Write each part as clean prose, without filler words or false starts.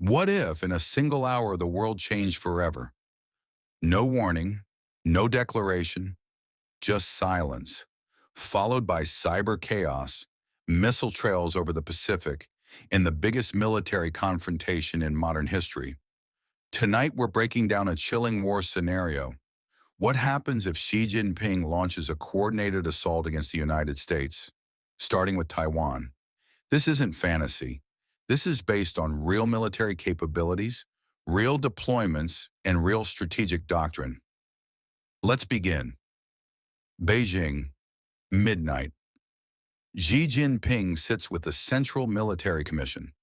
What if in a single hour the world changed forever? No warning, no declaration, just silence, followed by cyber chaos, missile trails over the Pacific, and the biggest military confrontation in modern history. Tonight we're breaking down a chilling war scenario. What happens if Xi Jinping launches a coordinated assault against the United States, starting with Taiwan? This isn't fantasy. This is based on real military capabilities, real deployments, and real strategic doctrine. Let's begin. Beijing, midnight. Xi Jinping sits with the Central Military Commission.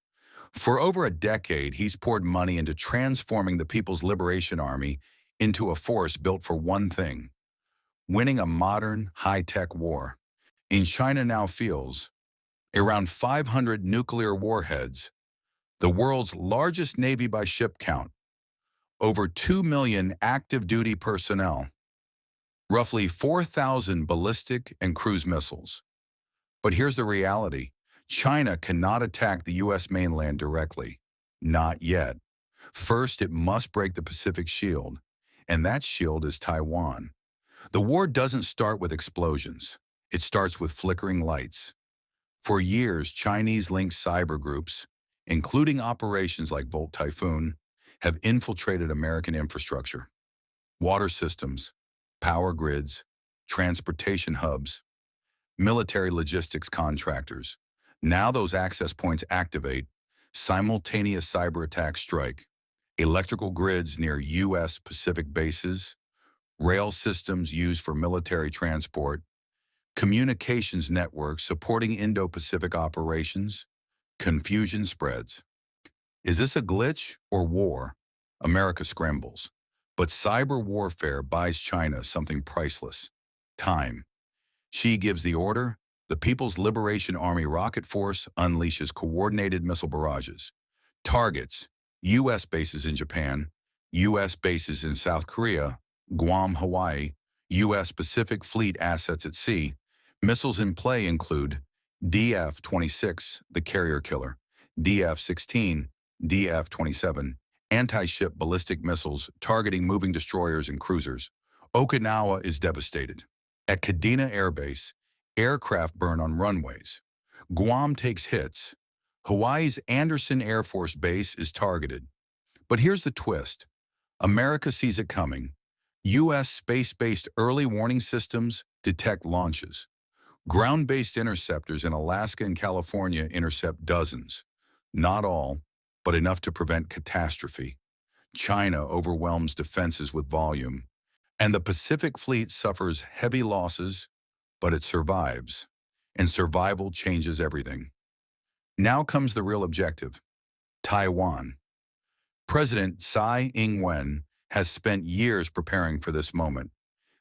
For over a decade, he's poured money into transforming the People's Liberation Army into a force built for one thing: winning a modern, high-tech war. And China now feels around 500 nuclear warheads, the world's largest navy by ship count, over 2 million active duty personnel, roughly 4,000 ballistic and cruise missiles. But here's the reality. China cannot attack the U.S. mainland directly. Not yet. First, it must break the Pacific Shield, and that shield is Taiwan. The war doesn't start with explosions. It starts with flickering lights. For years, Chinese-linked cyber groups, including operations like Volt Typhoon, have infiltrated American infrastructure. Water systems, power grids, transportation hubs, military logistics contractors. Now those access points activate, simultaneous cyber attacks strike. Electrical grids near U.S. Pacific bases, rail systems used for military transport, communications networks supporting Indo-Pacific operations. Confusion spreads. Is this a glitch or war? America scrambles. But cyber warfare buys China something priceless: time. Xi gives the order. The People's Liberation Army rocket force unleashes coordinated missile barrages. Targets: U.S. bases in Japan, U.S. bases in South Korea, Guam, Hawaii, U.S. Pacific Fleet assets at sea. Missiles in play include DF-26, the carrier killer, DF-16, DF-27, anti-ship ballistic missiles targeting moving destroyers and cruisers. Okinawa is devastated. At Kadena Air Base, aircraft burn on runways. Guam takes hits. Hawaii's Andersen Air Force Base is targeted. But here's the twist. America sees it coming. U.S. space-based early warning systems detect launches. Ground-based interceptors in Alaska and California intercept dozens. Not all, but enough to prevent catastrophe. China overwhelms defenses with volume, and the Pacific Fleet suffers heavy losses, but it survives, and survival changes everything. Now comes the real objective: Taiwan. President Tsai Ing-wen has spent years preparing for this moment.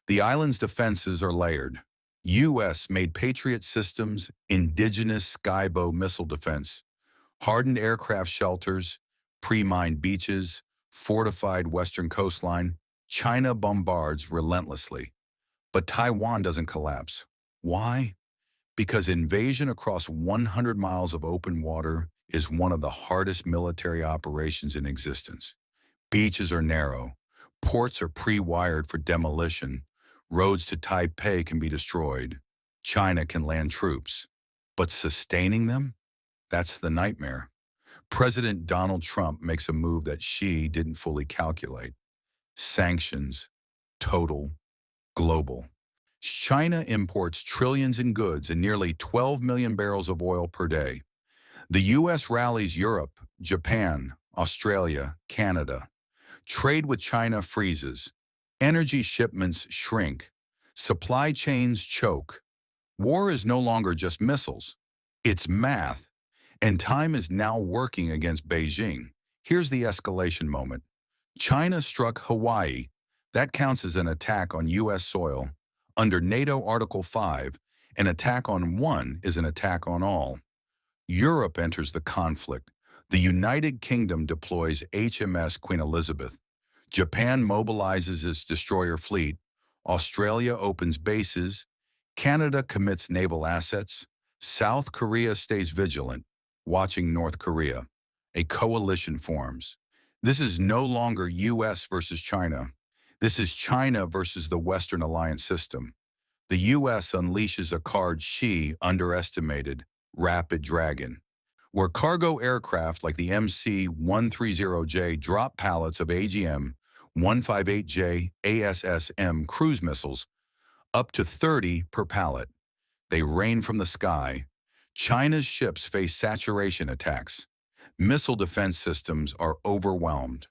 The island's defenses are layered. U.S.-made Patriot systems, indigenous Skybow missile defense, hardened aircraft shelters, pre-mined beaches, fortified western coastline. China bombards relentlessly. But Taiwan doesn't collapse. Why? Because invasion across 100 miles of open water is one of the hardest military operations in existence. Beaches are narrow. Ports are pre-wired for demolition. Roads to Taipei can be destroyed. China can land troops. But sustaining them? That's the nightmare. President Donald Trump makes a move that Xi didn't fully calculate. Sanctions, total, global. China imports trillions in goods and nearly 12 million barrels of oil per day. The U.S. rallies Europe, Japan, Australia, Canada. Trade with China freezes. Energy shipments shrink. Supply chains choke. War is no longer just missiles. It's math. And time is now working against Beijing. Here's the escalation moment. China struck Hawaii. That counts as an attack on U.S. soil. Under NATO Article 5, an attack on one is an attack on all. Europe enters the conflict. The United Kingdom deploys HMS Queen Elizabeth. Japan mobilizes its destroyer fleet. Australia opens bases. Canada commits naval assets. South Korea stays vigilant, watching North Korea. A coalition forms. This is no longer US versus China. This is China versus the Western alliance system. The US unleashes a card she underestimated, Rapid Dragon, where cargo aircraft like the MC-130J drop pallets of AGM-158J ASSM cruise missiles, up to 30 per pallet. They rain from the sky. China's ships face saturation attacks. Missile defense systems are overwhelmed.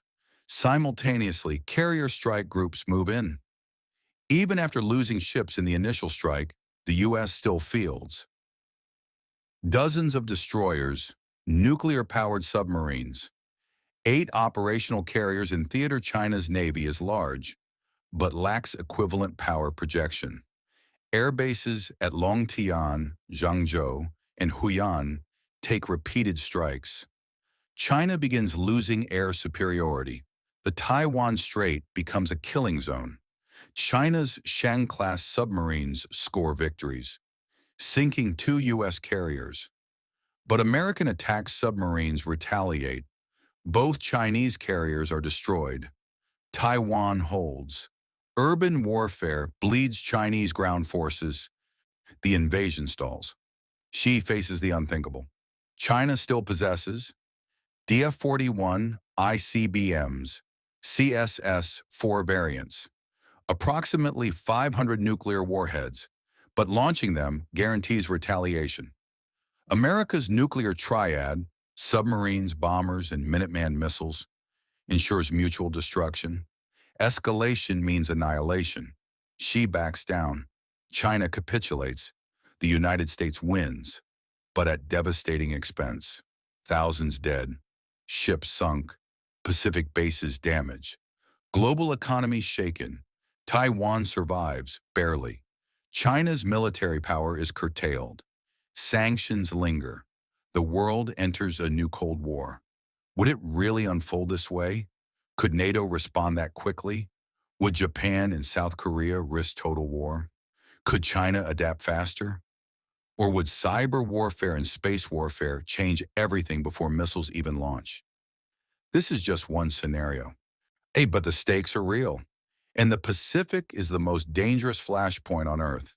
Simultaneously, carrier strike groups move in. Even after losing ships in the initial strike, the U.S. still fields dozens of destroyers, nuclear-powered submarines, 8 operational carriers in theater. China's navy is large, but lacks equivalent power projection. Air bases at Longtian, Zhangzhou, and Huyan take repeated strikes. China begins losing air superiority. The Taiwan Strait becomes a killing zone. China's Shang-class submarines score victories, sinking 2 U.S. carriers. But American attack submarines retaliate. Both Chinese carriers are destroyed. Taiwan holds. Urban warfare bleeds Chinese ground forces. The invasion stalls. Xi faces the unthinkable. China still possesses DF-41 ICBMs, CSS-4 variants, approximately 500 nuclear warheads, but launching them guarantees retaliation. America's nuclear triad, submarines, bombers, and Minuteman missiles, ensures mutual destruction. Escalation means annihilation. Xi backs down. China capitulates. The United States wins, but at devastating expense. Thousands dead, ships sunk, Pacific bases damaged. Global economy shaken. Taiwan survives, barely. China's military power is curtailed. Sanctions linger. The world enters a new Cold War. Would it really unfold this way? Could NATO respond that quickly? Would Japan and South Korea risk total war? Could China adapt faster? Or would cyber warfare and space warfare change everything before missiles even launch? This is just one scenario. Hey, but the stakes are real. And the Pacific is the most dangerous flashpoint on Earth.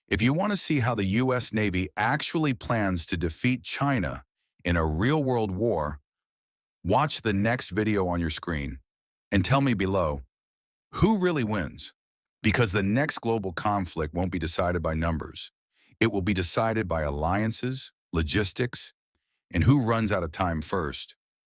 If you want to see how the U.S. Navy actually plans to defeat China in a real-world war, watch the next video on your screen and tell me below, who really wins? Because the next global conflict won't be decided by numbers. It will be decided by alliances, logistics, and who runs out of time first.